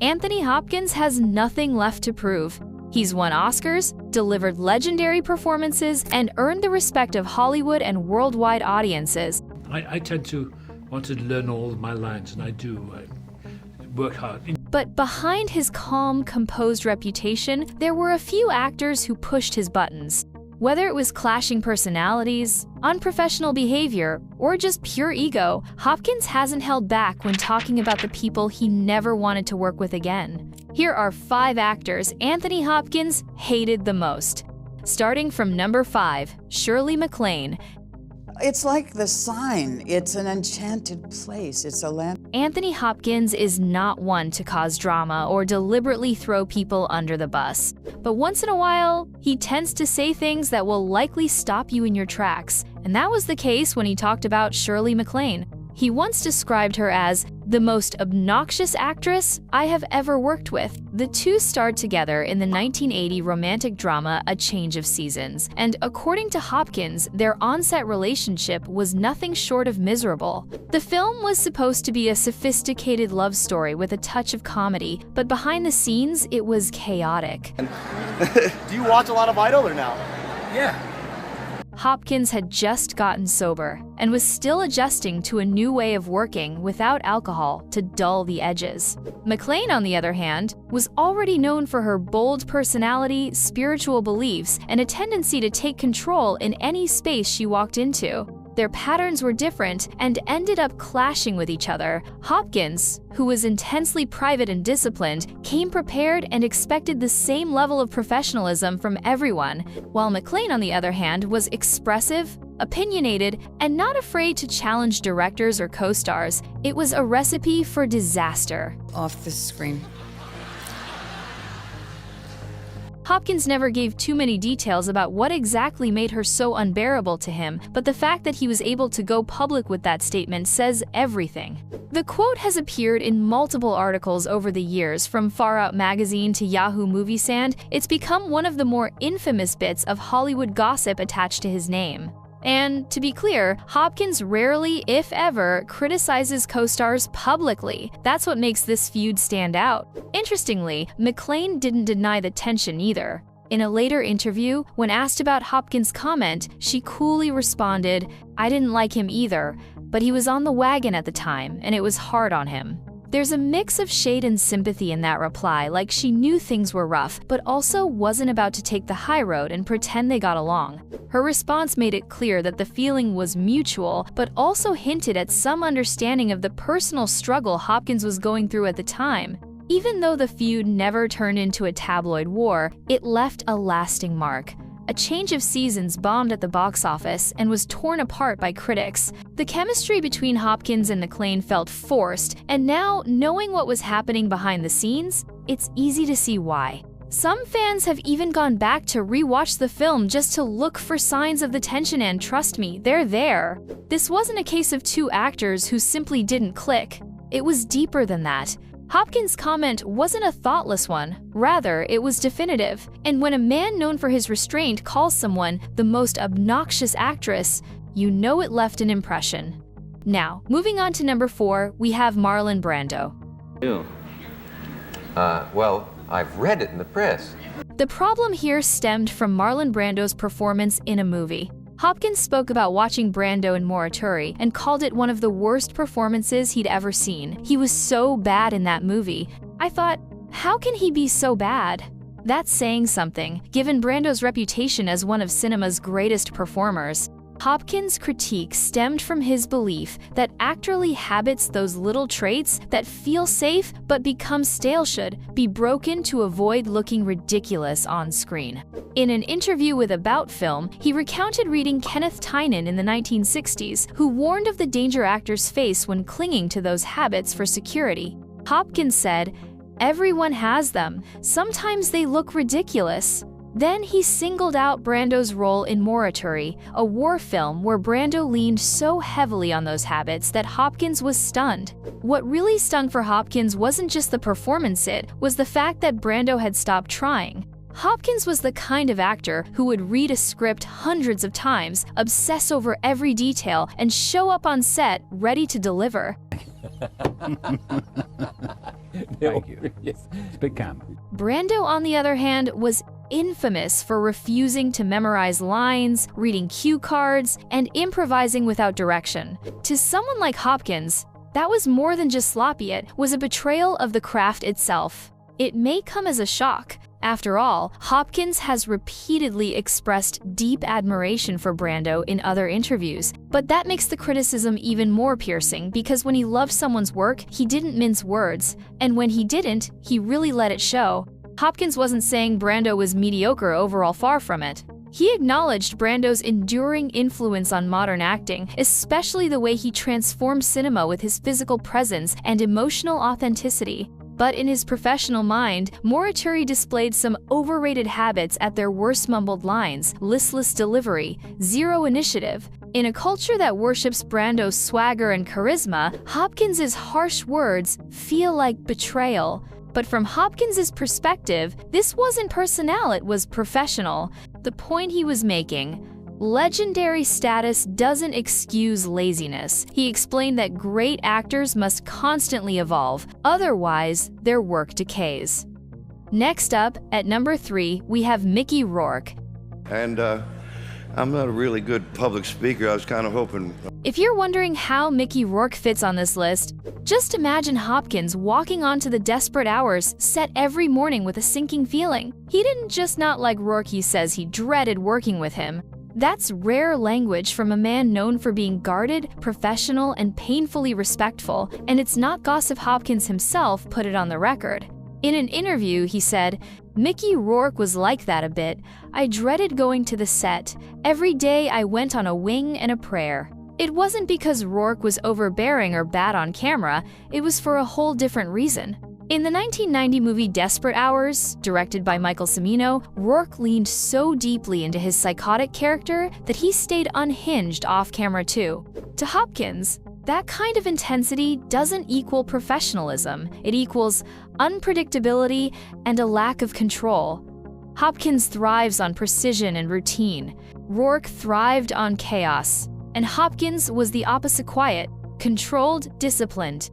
Anthony Hopkins has nothing left to prove. He's won Oscars, delivered legendary performances, and earned the respect of Hollywood and worldwide audiences. I tend to want to learn all of my lines, and I do. I work hard. But behind his calm, composed reputation, there were a few actors who pushed his buttons. Whether it was clashing personalities, unprofessional behavior, or just pure ego, Hopkins hasn't held back when talking about the people he never wanted to work with again. Here are 5 actors Anthony Hopkins hated the most. Starting from number 5, Shirley MacLaine. It's like the sign. It's an enchanted place. It's a land. Anthony Hopkins is not one to cause drama or deliberately throw people under the bus. But once in a while, he tends to say things that will likely stop you in your tracks. And that was the case when he talked about Shirley MacLaine. He once described her as the most obnoxious actress I have ever worked with. The two starred together in the 1980 romantic drama A Change of Seasons, and according to Hopkins, their on-set relationship was nothing short of miserable. The film was supposed to be a sophisticated love story with a touch of comedy, but behind the scenes, it was chaotic. Do you watch a lot of Idol or no? Yeah. Hopkins had just gotten sober and was still adjusting to a new way of working without alcohol to dull the edges. MacLaine, on the other hand, was already known for her bold personality, spiritual beliefs, and a tendency to take control in any space she walked into. Their patterns were different and ended up clashing with each other. Hopkins, who was intensely private and disciplined, came prepared and expected the same level of professionalism from everyone, while MacLaine, on the other hand, was expressive, opinionated, and not afraid to challenge directors or co-stars. It was a recipe for disaster. Off the screen. Hopkins never gave too many details about what exactly made her so unbearable to him, but the fact that he was able to go public with that statement says everything. The quote has appeared in multiple articles over the years, from Far Out magazine to Yahoo Movie Sand. It's become one of the more infamous bits of Hollywood gossip attached to his name. And to be clear, Hopkins rarely, if ever, criticizes co-stars publicly. That's what makes this feud stand out. Interestingly, MacLaine didn't deny the tension either. In a later interview, when asked about Hopkins' comment, she coolly responded, "I didn't like him either, but he was on the wagon at the time, and it was hard on him." There's a mix of shade and sympathy in that reply, like she knew things were rough, but also wasn't about to take the high road and pretend they got along. Her response made it clear that the feeling was mutual, but also hinted at some understanding of the personal struggle Hopkins was going through at the time. Even though the feud never turned into a tabloid war, it left a lasting mark. A Change of Seasons bombed at the box office and was torn apart by critics. The chemistry between Hopkins and MacLaine felt forced, and now, knowing what was happening behind the scenes, it's easy to see why. Some fans have even gone back to rewatch the film just to look for signs of the tension, and trust me, they're there. This wasn't a case of two actors who simply didn't click. It was deeper than that. Hopkins' comment wasn't a thoughtless one, rather, it was definitive. And when a man known for his restraint calls someone the most obnoxious actress, you know it left an impression. Now, moving on to number 4, we have Marlon Brando. Well, I've read it in the press. The problem here stemmed from Marlon Brando's performance in a movie. Hopkins spoke about watching Brando in Morituri and called it one of the worst performances he'd ever seen. He was so bad in that movie. I thought, how can he be so bad? That's saying something, given Brando's reputation as one of cinema's greatest performers. Hopkins' critique stemmed from his belief that actorly habits, those little traits that feel safe but become stale, should be broken to avoid looking ridiculous on screen. In an interview with About Film, he recounted reading Kenneth Tynan in the 1960s, who warned of the danger actors face when clinging to those habits for security. Hopkins said, "Everyone has them. Sometimes they look ridiculous." Then he singled out Brando's role in Morituri, a war film where Brando leaned so heavily on those habits that Hopkins was stunned. What really stung for Hopkins wasn't just the performance, it was the fact that Brando had stopped trying. Hopkins was the kind of actor who would read a script hundreds of times, obsess over every detail, and show up on set ready to deliver. Thank you. Yes, it's a big compliment. Brando, on the other hand, was infamous for refusing to memorize lines, reading cue cards, and improvising without direction. To someone like Hopkins, that was more than just sloppy, it was a betrayal of the craft itself. It may come as a shock. After all, Hopkins has repeatedly expressed deep admiration for Brando in other interviews, but that makes the criticism even more piercing because when he loved someone's work, he didn't mince words, and when he didn't, he really let it show. Hopkins wasn't saying Brando was mediocre overall, far from it. He acknowledged Brando's enduring influence on modern acting, especially the way he transformed cinema with his physical presence and emotional authenticity. But in his professional mind, Morituri displayed some overrated habits at their worst: mumbled lines, listless delivery, zero initiative. In a culture that worships Brando's swagger and charisma, Hopkins's harsh words feel like betrayal. But from Hopkins's perspective, this wasn't personnel, it was professional. The point he was making: legendary status doesn't excuse laziness. He explained that great actors must constantly evolve, otherwise their work decays. Next up, at number 3, we have Mickey Rourke. And I'm not a really good public speaker. I was kind of hoping... If you're wondering how Mickey Rourke fits on this list, just imagine Hopkins walking onto the Desperate Hours set every morning with a sinking feeling. He didn't just not like Rourke, he says he dreaded working with him. That's rare language from a man known for being guarded, professional, and painfully respectful, and it's not gossip. Hopkins himself put it on the record. In an interview, he said, "Mickey Rourke was like that a bit. I dreaded going to the set. Every day I went on a wing and a prayer." It wasn't because Rourke was overbearing or bad on camera, it was for a whole different reason. In the 1990 movie Desperate Hours, directed by Michael Cimino, Rourke leaned so deeply into his psychotic character that he stayed unhinged off-camera too. To Hopkins, that kind of intensity doesn't equal professionalism. It equals unpredictability and a lack of control. Hopkins thrives on precision and routine. Rourke thrived on chaos. And Hopkins was the opposite: quiet, controlled, disciplined.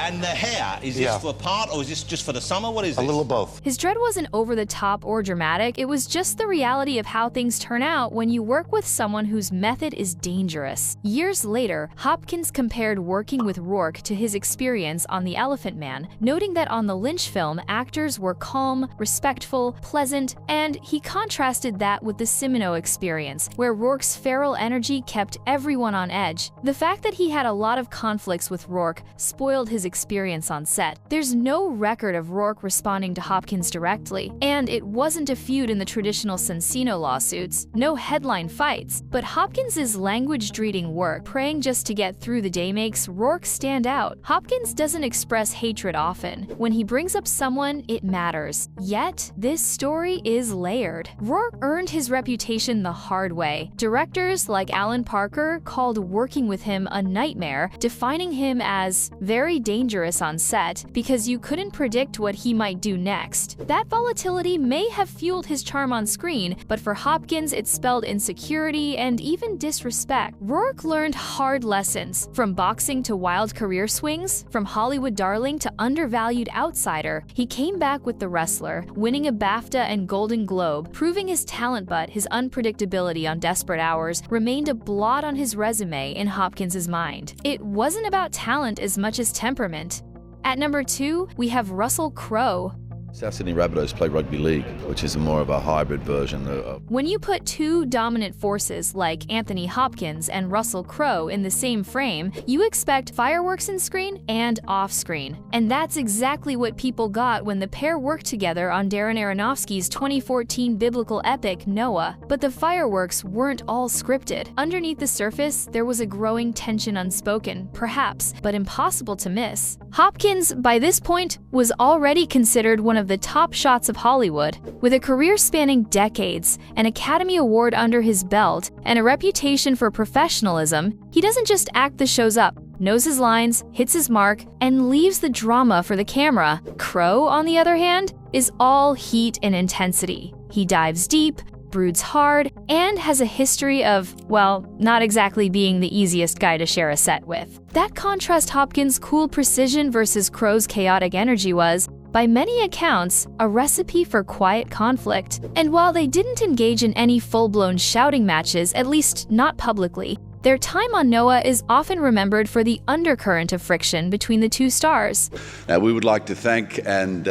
And the hair, is this for part or is this just for the summer? What is this? A little of both. His dread wasn't over the top or dramatic, it was just the reality of how things turn out when you work with someone whose method is dangerous. Years later, Hopkins compared working with Rourke to his experience on The Elephant Man, noting that on the Lynch film, actors were calm, respectful, pleasant, and he contrasted that with the Cimino experience, where Rourke's feral energy kept everyone on edge. The fact that he had a lot of conflicts with Rourke spoiled his experience on set. There's no record of Rourke responding to Hopkins directly, and it wasn't a feud in the traditional Sensino lawsuits, no headline fights, but Hopkins's language-dreading work, praying just to get through the day, makes Rourke stand out. Hopkins doesn't express hatred often. When he brings up someone, it matters. Yet, this story is layered. Rourke earned his reputation the hard way. Directors like Alan Parker called working with him a nightmare, defining him as very dangerous on set because you couldn't predict what he might do next. That volatility may have fueled his charm on screen, but for Hopkins it spelled insecurity and even disrespect. Rourke learned hard lessons, from boxing to wild career swings, from Hollywood darling to undervalued outsider. He came back with The Wrestler, winning a BAFTA and Golden Globe, proving his talent, but his unpredictability on Desperate Hours remained a blot on his resume in Hopkins's mind. It wasn't about talent as much as temperament. At number 2, we have Russell Crowe. South Sydney Rabbitohs play rugby league, which is more of a hybrid version of... When you put two dominant forces like Anthony Hopkins and Russell Crowe in the same frame, you expect fireworks in screen and off-screen. And that's exactly what people got when the pair worked together on Darren Aronofsky's 2014 biblical epic Noah. But the fireworks weren't all scripted. Underneath the surface, there was a growing tension, unspoken, perhaps, but impossible to miss. Hopkins, by this point, was already considered one of the top shots of Hollywood. With a career spanning decades, an Academy Award under his belt, and a reputation for professionalism, he doesn't just act the shows up, knows his lines, hits his mark, and leaves the drama for the camera. Crowe, on the other hand, is all heat and intensity. He dives deep, broods hard, and has a history of, well, not exactly being the easiest guy to share a set with. That contrast Hopkins' cool precision versus Crow's chaotic energy was, by many accounts, a recipe for quiet conflict. And while they didn't engage in any full-blown shouting matches, at least not publicly, their time on Noah is often remembered for the undercurrent of friction between the two stars. We would like to thank and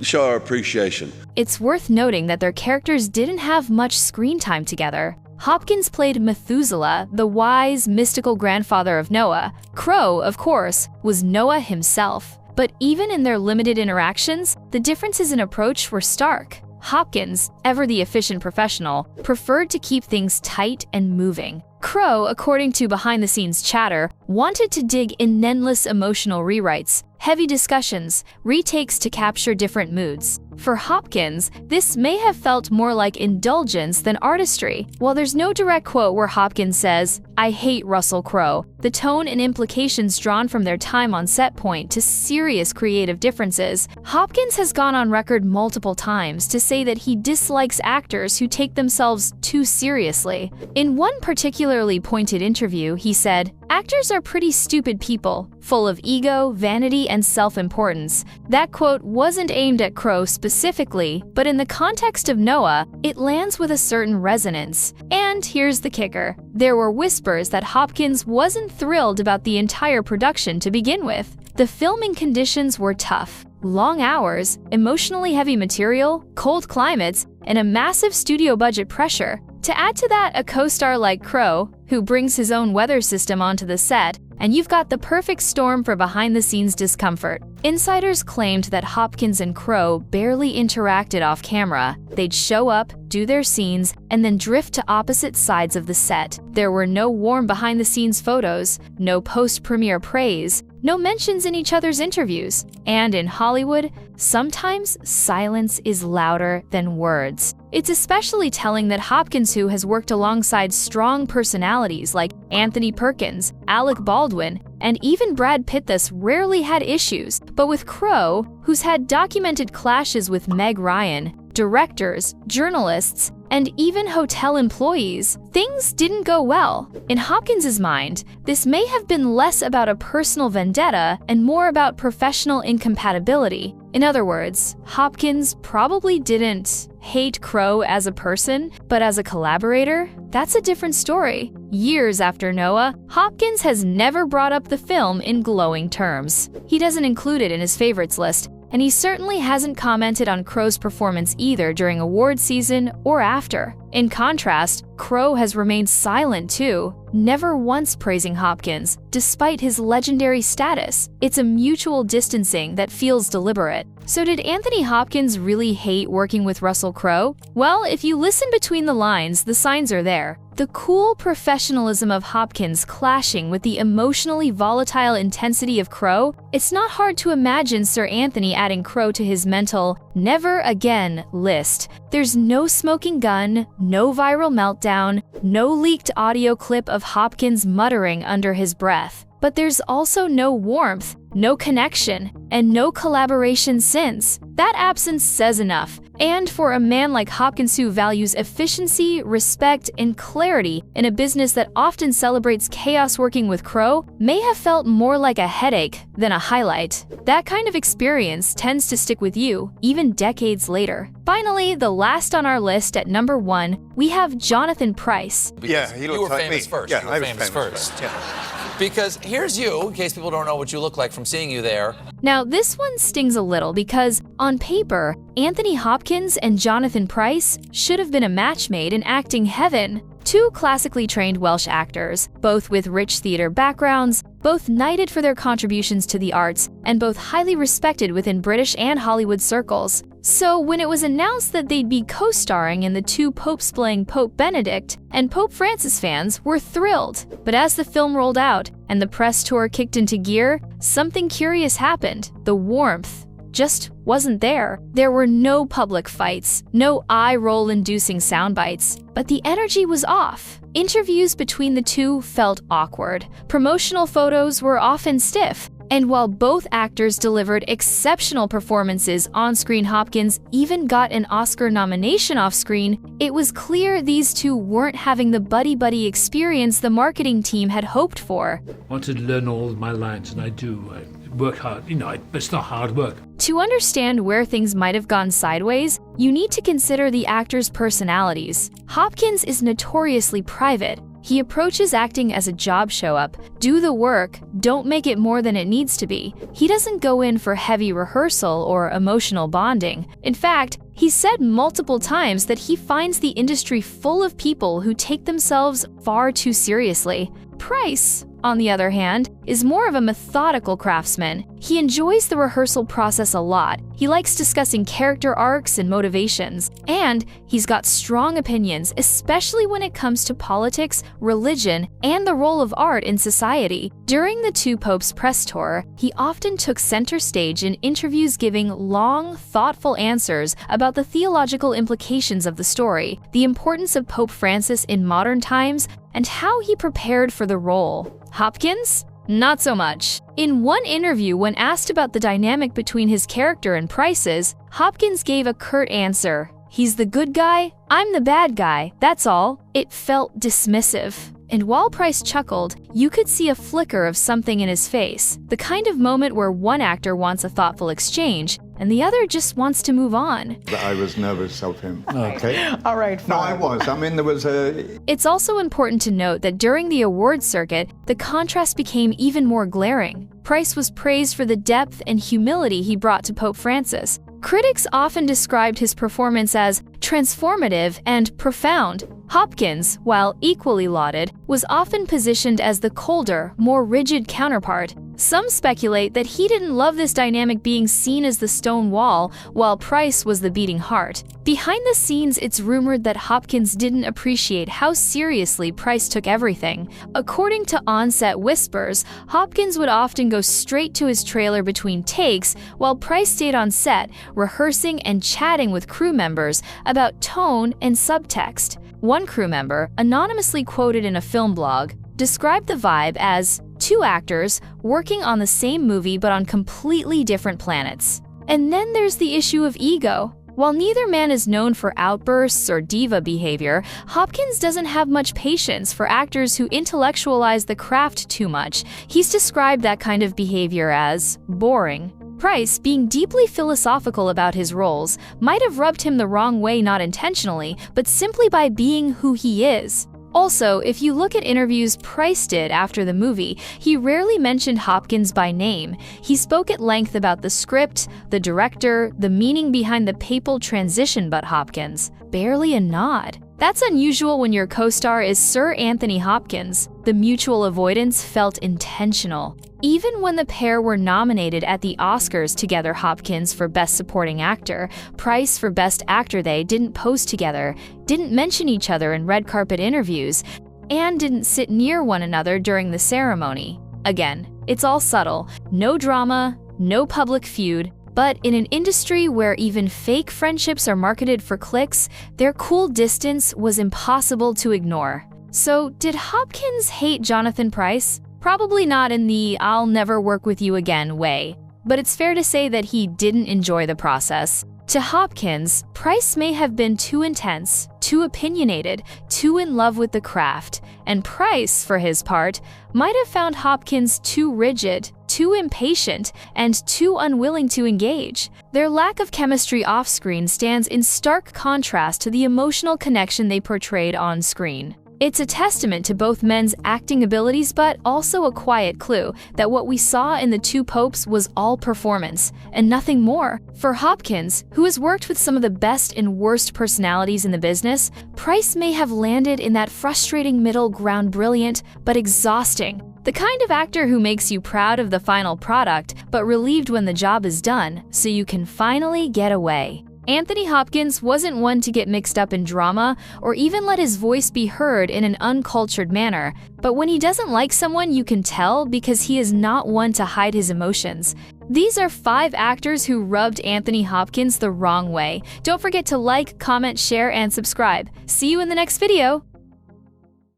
show our appreciation. It's worth noting that their characters didn't have much screen time together. Hopkins played Methuselah, the wise, mystical grandfather of Noah. Crow, of course, was Noah himself. But even in their limited interactions, the differences in approach were stark. Hopkins, ever the efficient professional, preferred to keep things tight and moving. Crow, according to behind-the-scenes chatter, wanted to dig in endless emotional rewrites, heavy discussions, retakes to capture different moods. For Hopkins, this may have felt more like indulgence than artistry. While there's no direct quote where Hopkins says, "I hate Russell Crowe," the tone and implications drawn from their time on set point to serious creative differences. Hopkins has gone on record multiple times to say that he dislikes actors who take themselves too seriously. In one particularly pointed interview, he said, "Actors are pretty stupid people, full of ego, vanity, and self-importance." That quote wasn't aimed at Crowe specifically, but in the context of Noah, it lands with a certain resonance. And here's the kicker. There were whispers that Hopkins wasn't thrilled about the entire production to begin with. The filming conditions were tough. Long hours, emotionally heavy material, cold climates, and a massive studio budget pressure. To add to that, a co-star like Crowe, who brings his own weather system onto the set, and you've got the perfect storm for behind-the-scenes discomfort. Insiders claimed that Hopkins and Crowe barely interacted off camera. They'd show up, do their scenes, and then drift to opposite sides of the set. There were no warm behind-the-scenes photos, no post-premiere praise, no mentions in each other's interviews. And in Hollywood, sometimes silence is louder than words. It's especially telling that Hopkins, who has worked alongside strong personalities like Anthony Perkins, Alec Baldwin, and even Brad Pitt, thus rarely had issues. But with Crowe, who's had documented clashes with Meg Ryan, directors, journalists, and even hotel employees, things didn't go well. In Hopkins' mind, this may have been less about a personal vendetta and more about professional incompatibility. In other words, Hopkins probably didn't hate Crowe as a person, but as a collaborator? That's a different story. Years after Noah, Hopkins has never brought up the film in glowing terms. He doesn't include it in his favorites list, and he certainly hasn't commented on Crowe's performance either during award season or after. In contrast, Crowe has remained silent too, never once praising Hopkins, despite his legendary status. It's a mutual distancing that feels deliberate. So did Anthony Hopkins really hate working with Russell Crowe? Well, if you listen between the lines, the signs are there. The cool professionalism of Hopkins clashing with the emotionally volatile intensity of Crowe, it's not hard to imagine Sir Anthony adding Crowe to his mental never again list. There's no smoking gun, no viral meltdown, no leaked audio clip of Hopkins muttering under his breath. But there's also no warmth, no connection, and no collaboration since. That absence says enough. And for a man like Hopkins who values efficiency, respect, and clarity in a business that often celebrates chaos, working with Crowe may have felt more like a headache than a highlight. That kind of experience tends to stick with you, even decades later. Finally, the last on our list at number 1, we have Jonathan Pryce. Yeah, you were famous first. Yeah, I was famous first. Yeah. Because here's you, in case people don't know what you look like from seeing you there. Now, this one stings a little because, on paper, Anthony Hopkins and Jonathan Pryce should have been a match made in acting heaven. Two classically trained Welsh actors, both with rich theater backgrounds, both knighted for their contributions to the arts, and both highly respected within British and Hollywood circles. So when it was announced that they'd be co-starring in the two popes playing Pope Benedict, and Pope Francis fans were thrilled. But as the film rolled out and the press tour kicked into gear, something curious happened. The warmth just wasn't there. There were no public fights, no eye-roll-inducing sound bites, but the energy was off. Interviews between the two felt awkward. Promotional photos were often stiff, And while both actors delivered exceptional performances on-screen, Hopkins even got an Oscar nomination off-screen, it was clear these two weren't having the buddy-buddy experience the marketing team had hoped for. I wanted to learn all my lines, and I do. I work hard, but it's not hard work. To understand where things might have gone sideways, you need to consider the actors' personalities. Hopkins is notoriously private. He approaches acting as a job show-up. Do the work, don't make it more than it needs to be. He doesn't go in for heavy rehearsal or emotional bonding. In fact, he said multiple times that he finds the industry full of people who take themselves far too seriously. Price, on the other hand, is more of a methodical craftsman. He enjoys the rehearsal process a lot. He likes discussing character arcs and motivations. And he's got strong opinions, especially when it comes to politics, religion, and the role of art in society. During the Two Popes press tour, he often took center stage in interviews, giving long, thoughtful answers about the theological implications of the story, the importance of Pope Francis in modern times, and how he prepared for the role. Hopkins? Not so much. In one interview, when asked about the dynamic between his character and Price's, Hopkins gave a curt answer. He's the good guy, I'm the bad guy, that's all. It felt dismissive. And while Price chuckled, you could see a flicker of something in his face, the kind of moment where one actor wants a thoughtful exchange, and the other just wants to move on. I was nervous of him. Okay. All right, fine. No, I was. I mean, there was a... It's also important to note that during the awards circuit, the contrast became even more glaring. Price was praised for the depth and humility he brought to Pope Francis. Critics often described his performance as transformative and profound. Hopkins, while equally lauded, was often positioned as the colder, more rigid counterpart. Some speculate that he didn't love this dynamic being seen as the stone wall, while Price was the beating heart. Behind the scenes, it's rumored that Hopkins didn't appreciate how seriously Price took everything. According to on-set whispers, Hopkins would often go straight to his trailer between takes, while Price stayed on set, rehearsing and chatting with crew members about tone and subtext. One crew member, anonymously quoted in a film blog, described the vibe as two actors working on the same movie but on completely different planets. And then there's the issue of ego. While neither man is known for outbursts or diva behavior, Hopkins doesn't have much patience for actors who intellectualize the craft too much. He's described that kind of behavior as boring. Price, being deeply philosophical about his roles, might have rubbed him the wrong way, not intentionally, but simply by being who he is. Also, if you look at interviews Price did after the movie, he rarely mentioned Hopkins by name. He spoke at length about the script, the director, the meaning behind the papal transition, but Hopkins, barely a nod. That's unusual when your co-star is Sir Anthony Hopkins. The mutual avoidance felt intentional. Even when the pair were nominated at the Oscars together, Hopkins for Best Supporting Actor, Price for Best Actor, they didn't pose together, didn't mention each other in red carpet interviews, and didn't sit near one another during the ceremony. Again, it's all subtle, no drama, no public feud, but in an industry where even fake friendships are marketed for clicks, their cool distance was impossible to ignore. So, did Hopkins hate Jonathan Price? Probably not in the "I'll never work with you again" way, but it's fair to say that he didn't enjoy the process. To Hopkins, Price may have been too intense, too opinionated, too in love with the craft, and Price, for his part, might have found Hopkins too rigid, too impatient, and too unwilling to engage. Their lack of chemistry off-screen stands in stark contrast to the emotional connection they portrayed on screen. It's a testament to both men's acting abilities, but also a quiet clue that what we saw in The Two Popes was all performance, and nothing more. For Hopkins, who has worked with some of the best and worst personalities in the business, Price may have landed in that frustrating middle ground, brilliant, but exhausting. The kind of actor who makes you proud of the final product, but relieved when the job is done, so you can finally get away. Anthony Hopkins wasn't one to get mixed up in drama or even let his voice be heard in an uncultured manner, but when he doesn't like someone, you can tell because he is not one to hide his emotions. These are 5 actors who rubbed Anthony Hopkins the wrong way. Don't forget to like, comment, share, and subscribe. See you in the next video!